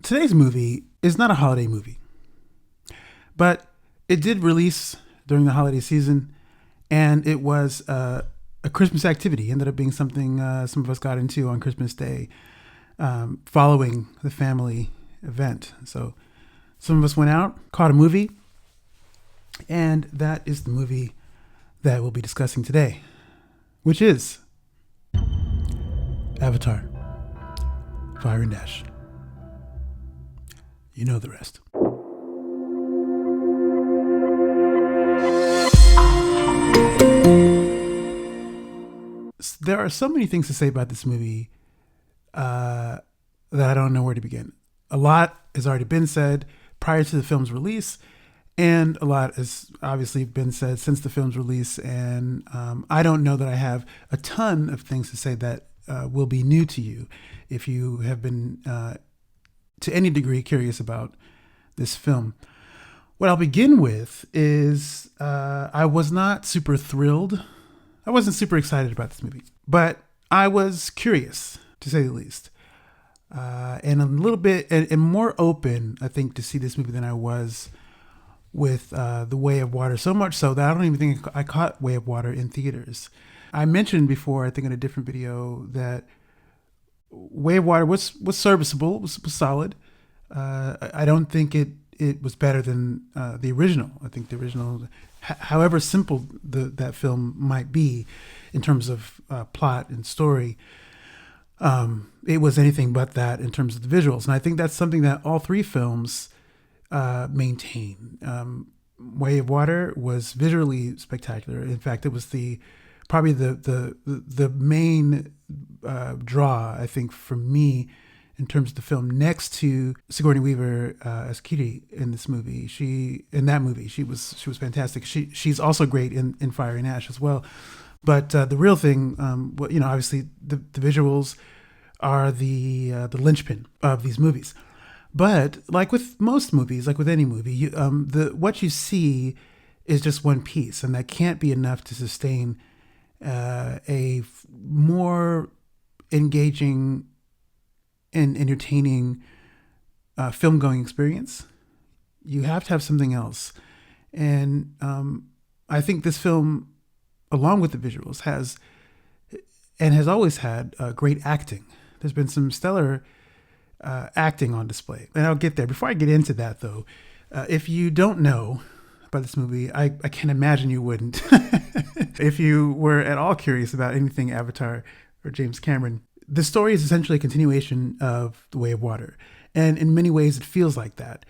Today's movie is not a holiday movie, but it did release during the holiday season, and it was a Christmas activity. It ended up being something some of us got into on Christmas Day, following the family event. So some of us went out, caught a movie, and that is the movie that we'll be discussing today, which is Avatar: Fire and Ash. You know the rest. There are so many things to say about this movie that I don't know where to begin. A lot has already been said prior to the film's release, and a lot has obviously been said since the film's release. And I don't know that I have a ton of things to say that will be new to you if you have been to any degree curious about this film. What I'll begin with is I was not super thrilled. I wasn't super excited about this movie, but I was curious, to say the least, and a little bit and more open, I think, to see this movie than I was with The Way of Water, so much so that I don't even think I caught Way of Water in theaters. I mentioned before, I think in a different video, that Way of Water was serviceable, was solid. I don't think it was better than the original. I think the original, however simple that film might be in terms of plot and story, it was anything but that in terms of the visuals. And I think that's something that all three films maintain. Way of Water was visually spectacular. In fact, it was probably the main draw, I think, for me in terms of the film, next to Sigourney Weaver as Kiri in this movie. She was fantastic. She's also great in Fire and Ash as well. But the real thing, obviously the visuals are the linchpin of these movies. But like with most movies, like with any movie, what you see is just one piece, and that can't be enough to sustain a more engaging and entertaining film-going experience. You have to have something else. And I think this film, along with the visuals, has always had great acting. There's been some stellar acting on display. And I'll get there. Before I get into that, though, if you don't know about this movie, I can't imagine you wouldn't. If you were at all curious about anything Avatar or James Cameron, the story is essentially a continuation of The Way of Water. And in many ways, it feels like that.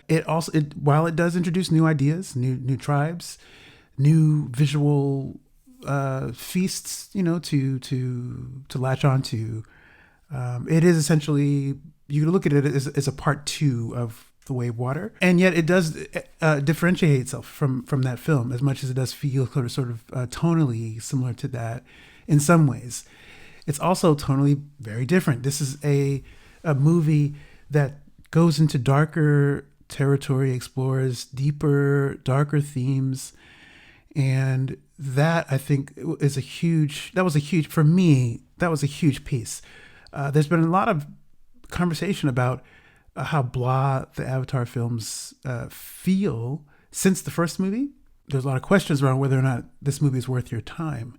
While it does introduce new ideas, new tribes, new visual feasts, to latch onto, it is essentially, you can look at it as a part two of The Way of Water. And yet it does differentiate itself from that film, as much as it does feel sort of tonally similar to that in some ways. It's also tonally very different. This is a movie that goes into darker territory, explores deeper, darker themes. And that, I think, was a huge piece. There's been a lot of conversation about how blah the Avatar films feel since the first movie. There's a lot of questions around whether or not this movie is worth your time.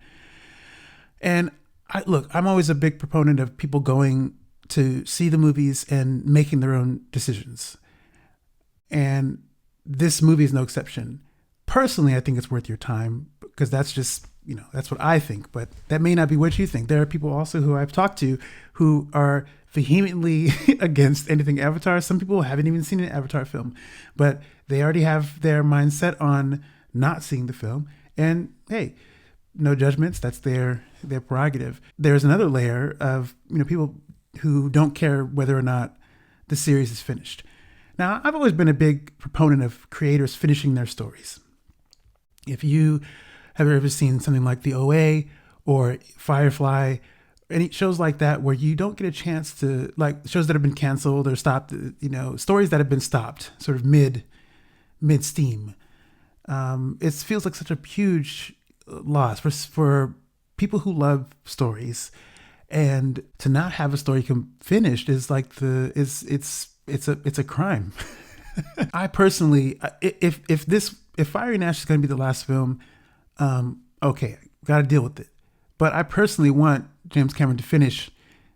And I'm always a big proponent of people going to see the movies and making their own decisions. And this movie is no exception. Personally, I think it's worth your time because that's just, that's what I think, but that may not be what you think. There are people also who I've talked to who are vehemently against anything Avatar. Some people haven't even seen an Avatar film, but they already have their mind set on not seeing the film. And hey, no judgments. That's their prerogative. There's another layer of people who don't care whether or not the series is finished. Now, I've always been a big proponent of creators finishing their stories. If you have ever seen something like The OA or Firefly, any shows like that where you don't get a chance to, like shows that have been canceled or stopped, stories that have been stopped sort of mid steam. It feels like such a huge loss for people who love stories, and to not have a story finished is like it's it's a crime. I personally, if Fire and Ash is going to be the last film, okay, got to deal with it. But I personally want James Cameron to finish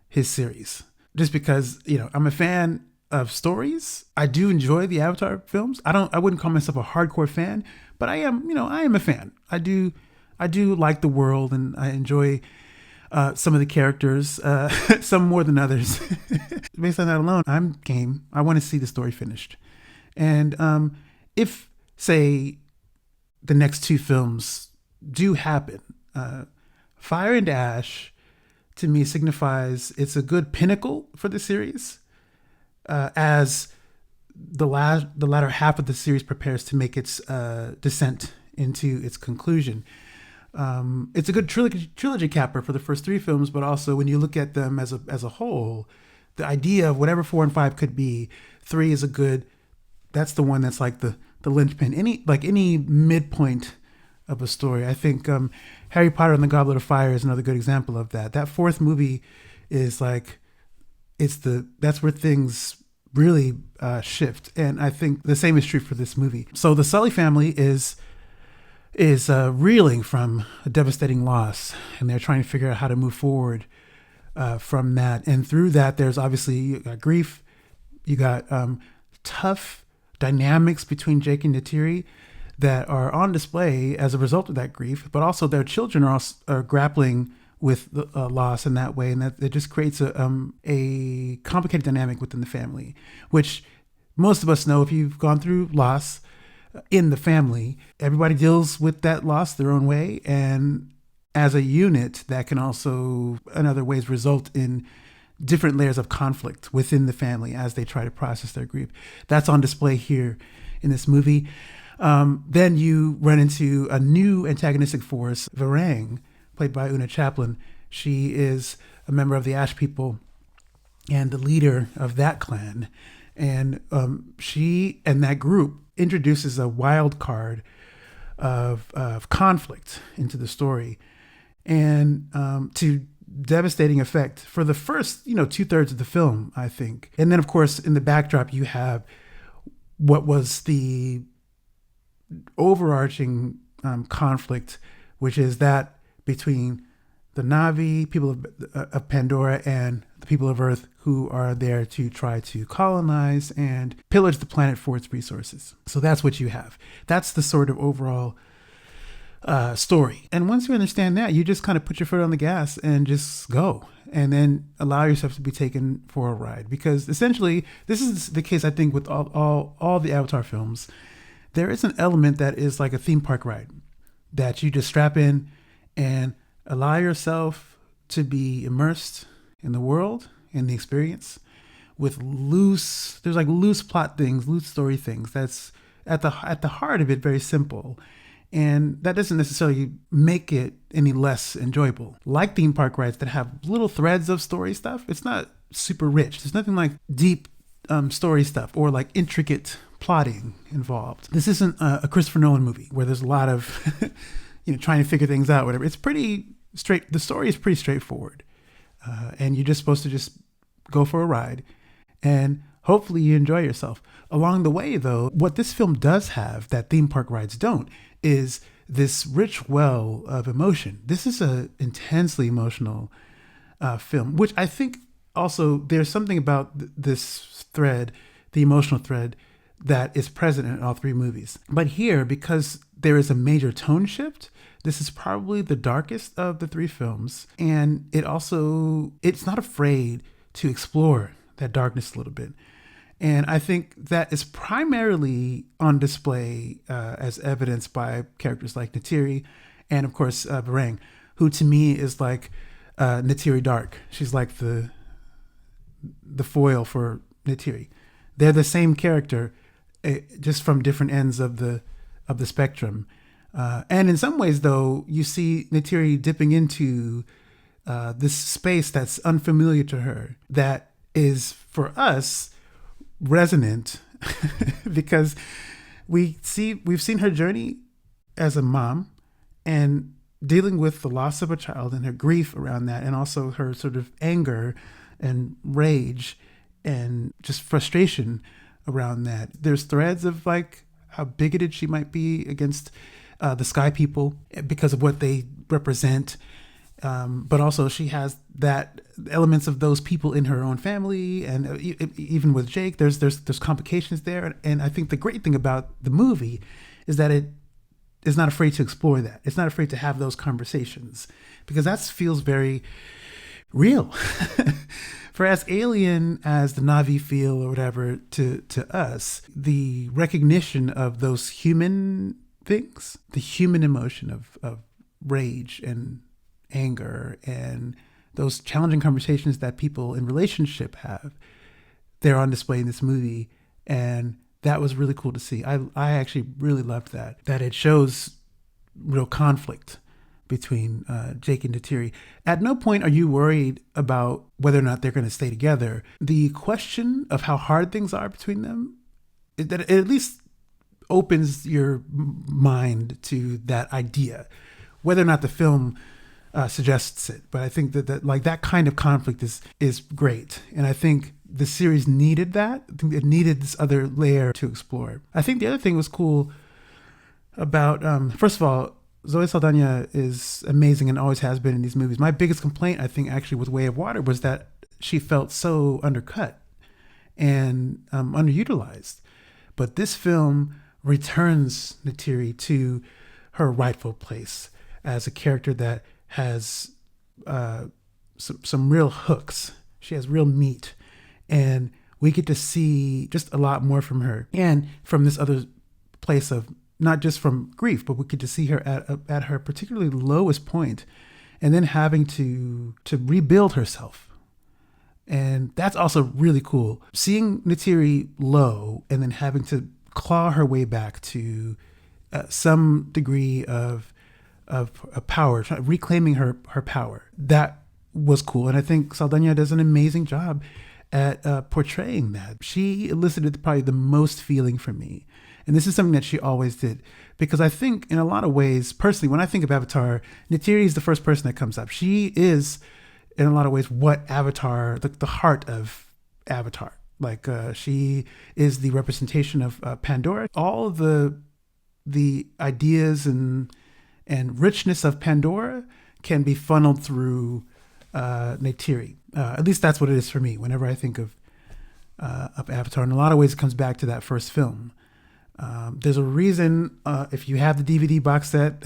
his series, just because I'm a fan of stories. I do enjoy the Avatar films. I wouldn't call myself a hardcore fan, but I am a fan. I do like the world, and I enjoy some of the characters, some more than others. Based on that alone, I'm game. I want to see the story finished. And if, say, the next two films do happen, Fire and Ash, to me, signifies it's a good pinnacle for the series, as the latter half of the series prepares to make its descent into its conclusion. It's a good trilogy capper for the first three films, but also when you look at them as a whole, the idea of whatever 4 and 5 could be, 3 is that's the one that's like the linchpin. Any midpoint of a story. I think Harry Potter and the Goblet of Fire is another good example of that. That fourth movie is like that's where things really shift, and I think the same is true for this movie. So the Sully family is reeling from a devastating loss, and they're trying to figure out how to move forward from that. And through that, there's obviously you got grief, you got tough dynamics between Jake and Neytiri that are on display as a result of that grief, but also their children are grappling with the loss in that way, and that it just creates a complicated dynamic within the family, which most of us know. If you've gone through loss in the family, everybody deals with that loss their own way, and as a unit, that can also in other ways result in different layers of conflict within the family as they try to process their grief. That's on display here in this movie. Then you run into a new antagonistic force, Varang, played by Una Chaplin. She is a member of the Ash people and the leader of that clan. And she and that group introduces a wild card of conflict into the story, and to devastating effect for the first 2/3 of the film, I think. And then of course in the backdrop you have what was the overarching conflict, which is that between the Na'vi, people of Pandora, and the people of Earth, who are there to try to colonize and pillage the planet for its resources. So that's what you have. That's the sort of overall story. And once you understand that, you just kind of put your foot on the gas and just go, and then allow yourself to be taken for a ride. Because essentially, this is the case, I think, with all the Avatar films. There is an element that is like a theme park ride that you just strap in and allow yourself to be immersed in the world, in the experience, with there's like loose plot things, loose story things. That's at the heart of it, very simple. And that doesn't necessarily make it any less enjoyable. Like theme park rides that have little threads of story stuff, it's not super rich. There's nothing like deep story stuff or like intricate plotting involved. This isn't a Christopher Nolan movie where there's a lot of trying to figure things out, whatever. It's pretty straight. The story is pretty straightforward, and you're just supposed to just go for a ride, and hopefully you enjoy yourself. Along the way, though, what this film does have that theme park rides don't is this rich well of emotion. This is an intensely emotional film, which I think also there's something about this thread, the emotional thread, that is present in all three movies. But here, because there is a major tone shift, this is probably the darkest of the three films. And it's not afraid to explore that darkness a little bit. And I think that is primarily on display as evidenced by characters like Neytiri and, of course, Varang, who to me is like Neytiri Dark. She's like the foil for Neytiri. They're the same character, just from different ends of the spectrum. And in some ways, though, you see Neytiri dipping into this space that's unfamiliar to her, that is, for us, resonant because we've seen her journey as a mom and dealing with the loss of a child and her grief around that, and also her sort of anger and rage and just frustration around that. There's threads of like how bigoted she might be against the Sky people because of what they represent. But also she has that elements of those people in her own family, and even with Jake, there's complications there. And I think the great thing about the movie is that it is not afraid to explore that. It's not afraid to have those conversations, because that feels very real. For as alien as the Na'vi feel or whatever to us, the recognition of those human things, the human emotion of rage and anger and those challenging conversations that people in relationship have, they're on display in this movie. And that was really cool to see. I actually really loved that it shows real conflict between Jake and Neytiri. At no point are you worried about whether or not they're going to stay together. The question of how hard things are between them, it at least opens your mind to that idea, whether or not the film suggests it. But I think that like that kind of conflict is great, and I think the series needed that. I think it needed this other layer to explore. I think the other thing was cool about first of all, Zoe Saldana is amazing and always has been in these movies. My biggest complaint, I think, actually with Way of Water was that she felt so undercut and underutilized. But this film returns Neytiri to her rightful place as a character that has some real hooks. She has real meat. And we get to see just a lot more from her. And from this other place of not just from grief, but we get to see her at her particularly lowest point, and then having to rebuild herself. And that's also really cool. Seeing Neytiri low and then having to claw her way back to some degree of power, reclaiming her power. That was cool. And I think Saldana does an amazing job at portraying that. She elicited probably the most feeling from me. And this is something that she always did, because I think in a lot of ways, personally, when I think of Avatar, Neytiri is the first person that comes up. She is, in a lot of ways, what Avatar, the heart of Avatar. Like she is the representation of Pandora. All of the ideas and richness of Pandora can be funneled through Neytiri. At least that's what it is for me whenever I think of Avatar. In a lot of ways, it comes back to that first film. There's a reason, if you have the DVD box set,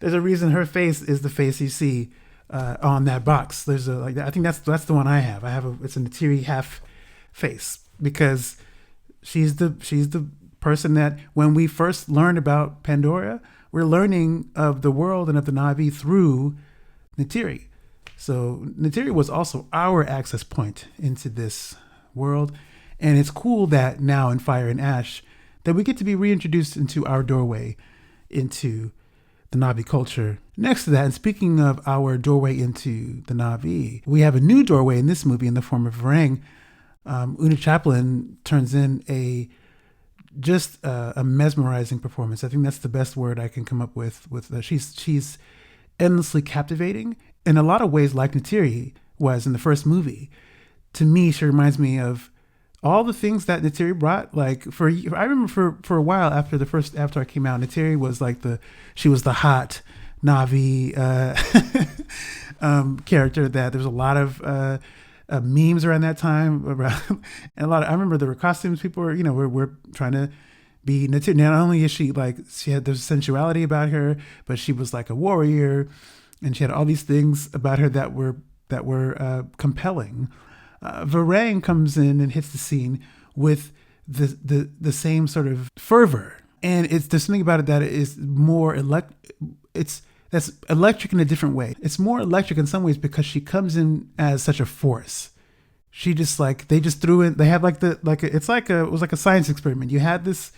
there's a reason her face is the face you see on that box. There's I think that's the one I have. It's a Neytiri half face, because she's the person that when we first learned about Pandora, we're learning of the world and of the Na'vi through Neytiri. So Neytiri was also our access point into this world. And it's cool that now in Fire and Ash, that we get to be reintroduced into our doorway into the Na'vi culture. Next to that, and speaking of our doorway into the Na'vi, we have a new doorway in this movie in the form of Varang. Una Chaplin turns in a mesmerizing performance. I think that's the best word I can come up with. She's endlessly captivating in a lot of ways, like Neytiri was in the first movie. To me, she reminds me of all the things that Neytiri brought. Like I remember for a while after the first Avatar came out, Neytiri was like she was the hot Na'vi character that there was a lot of memes around that time and I remember there were costumes people were trying to be Neytiri. Not only is she there's sensuality about her, but she was like a warrior, and she had all these things about her that were compelling. Varang comes in and hits the scene with the same sort of fervor, and there's something about it that is more that's electric in a different way. It's more electric in some ways because she comes in as such a force. She just they just threw in. They have it was like a science experiment. You had this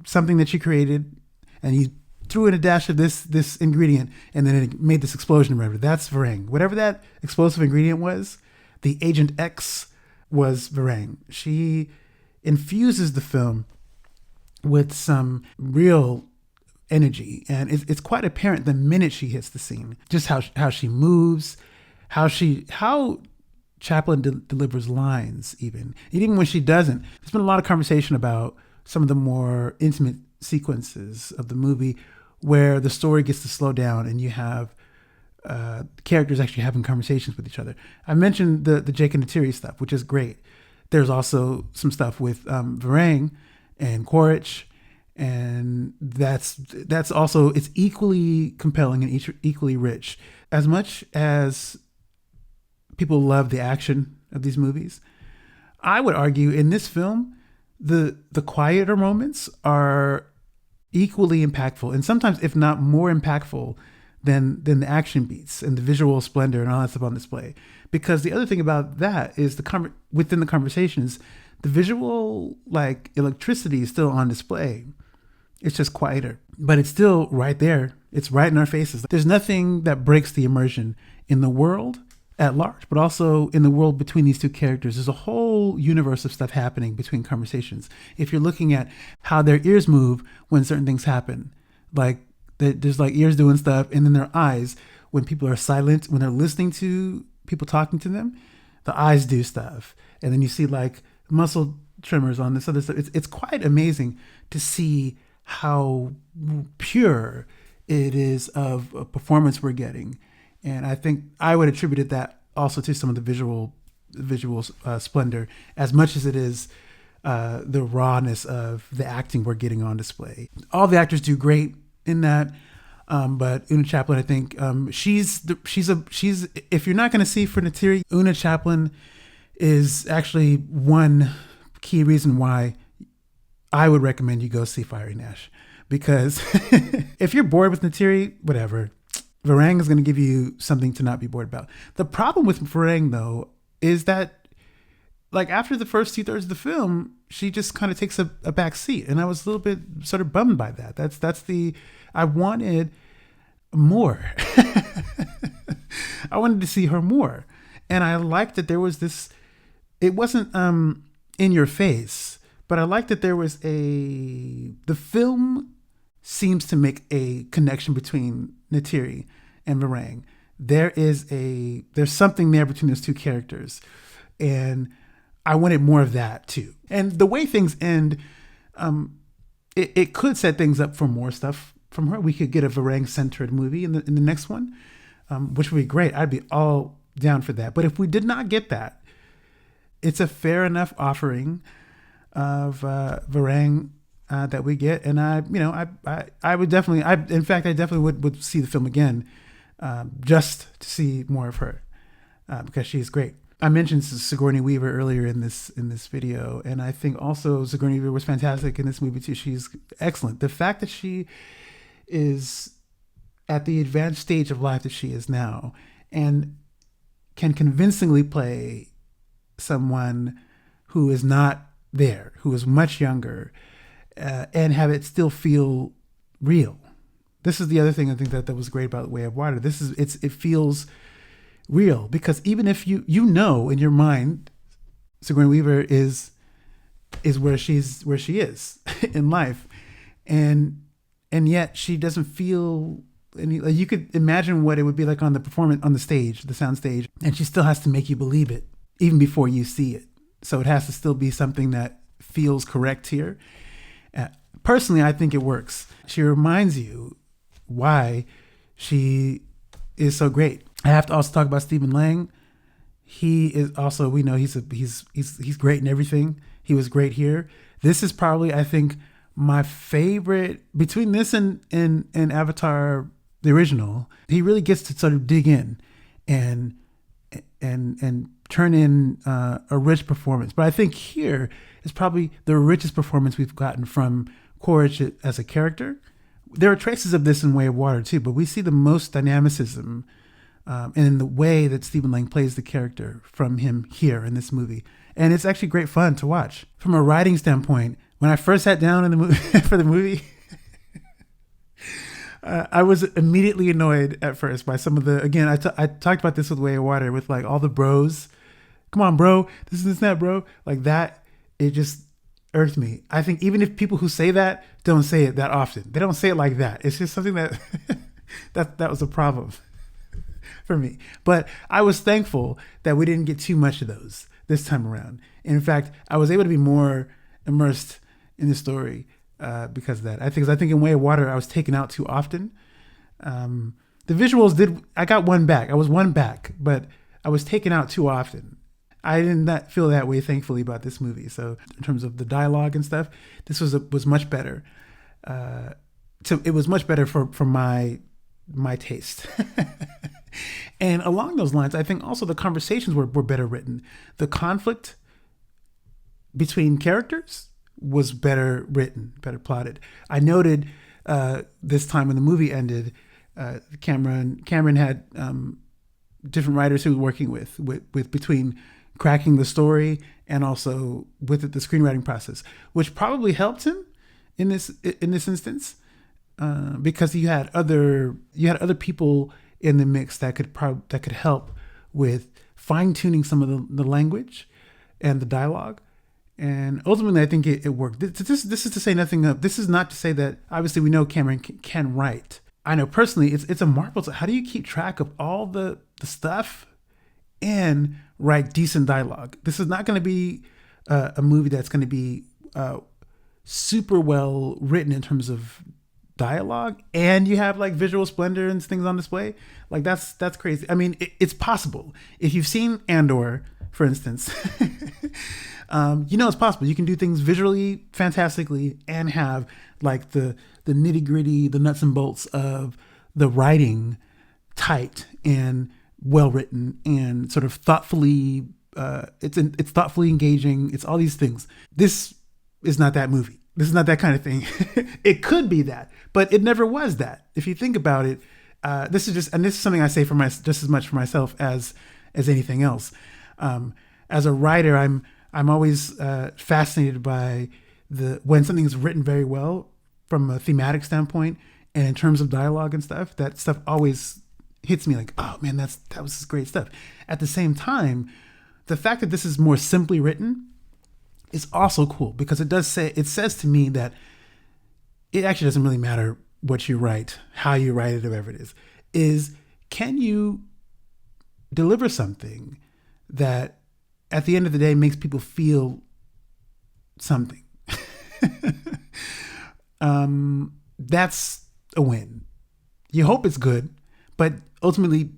something that she created, and you threw in a dash of this ingredient, and then it made this explosion or whatever. That's Varang. Whatever that explosive ingredient was, the Agent X was Varang. She infuses the film with some real energy, and it's quite apparent the minute she hits the scene, just how she moves, how Chaplin delivers lines, even. And even when she doesn't, there's been a lot of conversation about some of the more intimate sequences of the movie where the story gets to slow down and you have characters actually having conversations with each other. I mentioned the Jake and Neytiri stuff, which is great. There's also some stuff with Varang and Quaritch, and that's also, it's equally compelling and equally rich. As much as people love the action of these movies, I would argue in this film, the quieter moments are equally impactful, and sometimes, if not more impactful, than the action beats and the visual splendor and all that stuff on display. Because the other thing about that is within the conversations, the visual like electricity is still on display. It's just quieter, but it's still right there. It's right in our faces. There's nothing that breaks the immersion in the world at large, but also in the world between these two characters. There's a whole universe of stuff happening between conversations. If you're looking at how their ears move when certain things happen, like there's like ears doing stuff, and then their eyes, when people are silent, when they're listening to people talking to them, the eyes do stuff. And then you see like muscle tremors on this other stuff. It's quite amazing to see how pure it is of a performance we're getting. And I think I would attribute that also to some of the visual splendor, as much as it is the rawness of the acting we're getting on display. All the actors do great in that, but Una Chaplin, I think she's if you're not going to see for Neytiri, Una Chaplin is actually one key reason why I would recommend you go see Firing Ash, because if you're bored with Neytiri, whatever, Varang is going to give you something to not be bored about. The problem with Varang, though, is that like after the first 2/3 of the film, she just kind of takes a back seat, and I was a little bit sort of bummed by that. I wanted more. I wanted to see her more, and I liked that there was this. It wasn't in your face, but I liked that there was the film seems to make a connection between Neytiri and Varang. There's something there between those two characters, and I wanted more of that too. And the way things end, it could set things up for more stuff from her. We could get a Varang-centered movie in the next one, which would be great. I'd be all down for that. But if we did not get that, it's a fair enough offering of Varang that we get. And I would definitely, in fact, I definitely would see the film again, just to see more of her, because she's great. I mentioned Sigourney Weaver earlier in this video, and I think also Sigourney Weaver was fantastic in this movie too. She's excellent. The fact that she is at the advanced stage of life that she is now, and can convincingly play someone who is not there, who is much younger, and have it still feel real. This is the other thing I think that was great about The Way of Water. It feels real, because even if you know in your mind Sigourney Weaver is where she is in life, and yet she doesn't feel any, like, you could imagine what it would be like on the stage, the sound stage, and she still has to make you believe it even before you see it. So it has to still be something that feels correct here. Personally, I think it works. She reminds you why she is so great. I have to also talk about Stephen Lang. He is also, we know he's great in everything. He was great here. This is probably, I think, my favorite between this and Avatar, the original. He really gets to sort of dig in and turn in a rich performance. But I think here is probably the richest performance we've gotten from Quaritch as a character. There are traces of this in Way of Water too, but we see the most dynamicism in the way that Stephen Lang plays the character from him here in this movie. And it's actually great fun to watch. From a writing standpoint, when I first sat down in the movie for the movie, I was immediately annoyed at first by some of the, again, I talked about this with Way of Water, with like all the bros. Come on, bro. This is that, bro. Like that, it just irked me. I think even if people who say that don't say it that often, they don't say it like that. It's just something that that was a problem. for me. But I was thankful that we didn't get too much of those this time around. And in fact, I was able to be more immersed in the story because of that. I think in Way of Water, I was taken out too often. The visuals I got one back. I was one back, but I was taken out too often. I did not feel that way, thankfully, about this movie. So in terms of the dialogue and stuff, this was much better. It was much better for my taste. And along those lines, I think also the conversations were better written. The conflict between characters was better written, better plotted. I noted this time when the movie ended, Cameron had different writers he was working with between cracking the story and also with the screenwriting process, which probably helped him in this instance because you had other people in the mix that could help with fine tuning some of the language and the dialogue. And ultimately, I think it worked. This is to say nothing of. This is not to say that obviously we know Cameron can write. I know personally, it's a marvel. How do you keep track of all the stuff and write decent dialogue? This is not going to be a movie that's going to be super well written in terms of dialogue, and you have like visual splendor and things on display. Like that's crazy. I mean, it's possible. If you've seen Andor, for instance, it's possible. You can do things visually fantastically and have like the nitty gritty, the nuts and bolts of the writing tight and well written and sort of thoughtfully. It's thoughtfully engaging. It's all these things. This is not that movie. This is not that kind of thing. It could be that, but it never was that. If you think about it, this is something I say just as much for myself as anything else. As a writer, I'm always fascinated by when something's written very well from a thematic standpoint and in terms of dialogue and stuff. That stuff always hits me like, oh man, that was great stuff. At the same time, the fact that this is more simply written is also cool because it says to me that it actually doesn't really matter what you write, how you write it, or whatever it is can you deliver something that at the end of the day makes people feel something? That's a win. You hope it's good, but ultimately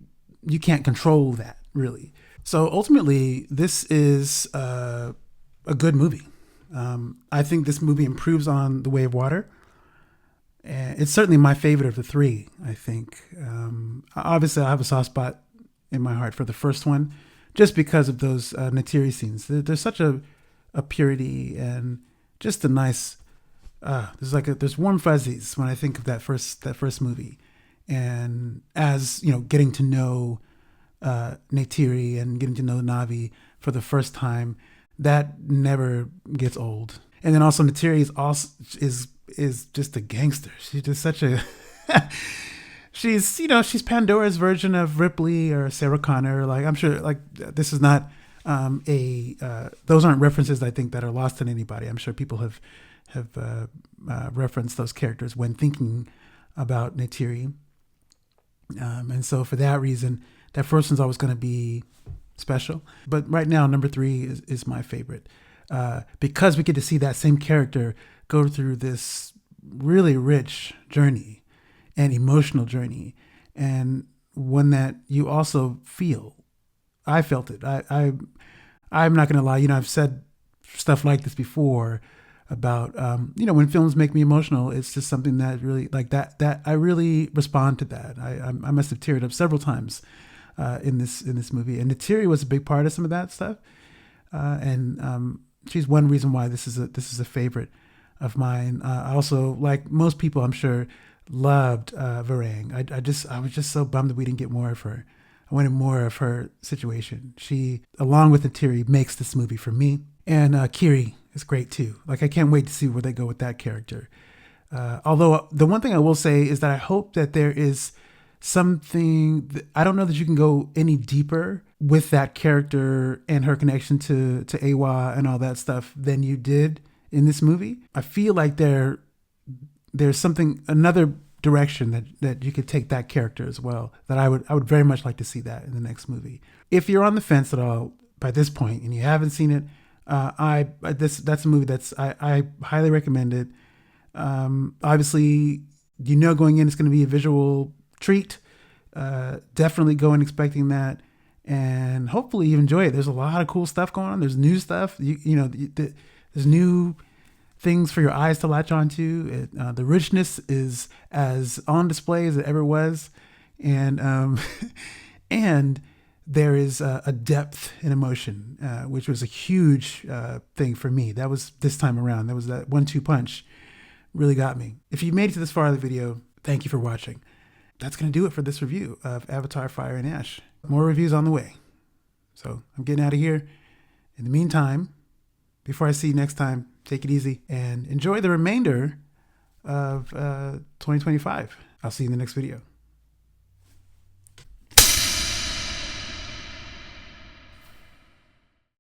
you can't control that really. So ultimately this is a good movie. I think this movie improves on The Way of Water. It's certainly my favorite of the three, I think. Obviously, I have a soft spot in my heart for the first one, just because of those Neytiri scenes. There's such a purity and just a nice. There's warm fuzzies when I think of that first movie, and as getting to know Neytiri and getting to know Navi for the first time. That never gets old. And then also Neytiri is just a gangster. She's just such a she's Pandora's version of Ripley or Sarah Connor. Like I'm sure this is not those aren't references I think that are lost on anybody. I'm sure people have referenced those characters when thinking about Neytiri. And so for that reason, that first one's always going to be special. But right now, number 3 is my favorite because we get to see that same character go through this really rich journey and emotional journey, and one that you also feel. I felt it. I'm not going to lie. I've said stuff like this before about when films make me emotional. It's just something that really that I really respond to that. I must have teared up several times in this movie, and Neytiri was a big part of some of that stuff, and she's one reason why this is a favorite of mine. I also, like most people, I'm sure, loved Varang. I was just so bummed that we didn't get more of her. I wanted more of her situation. She, along with Neytiri, makes this movie for me, and Kiri is great too. Like I can't wait to see where they go with that character. Although the one thing I will say is that I hope that there is something. I don't know that you can go any deeper with that character and her connection to Awa and all that stuff than you did in this movie. I feel like there's something, another direction that you could take that character as well. That I would very much like to see that in the next movie. If you're on the fence at all by this point and you haven't seen it, that's a movie I highly recommend it. Obviously, going in, it's going to be a visual treat. Definitely go in expecting that, and hopefully you enjoy it. There's a lot of cool stuff going on. There's new stuff. There's new things for your eyes to latch onto. The richness is as on display as it ever was, and and there is a depth and emotion, which was a huge thing for me. That was this time around. That was that 1-2 punch really got me. If you made it to this far of the video, thank you for watching. That's going to do it for this review of Avatar Fire and Ash. More reviews on the way. So I'm getting out of here. In the meantime, before I see you next time, take it easy and enjoy the remainder of 2025. I'll see you in the next video.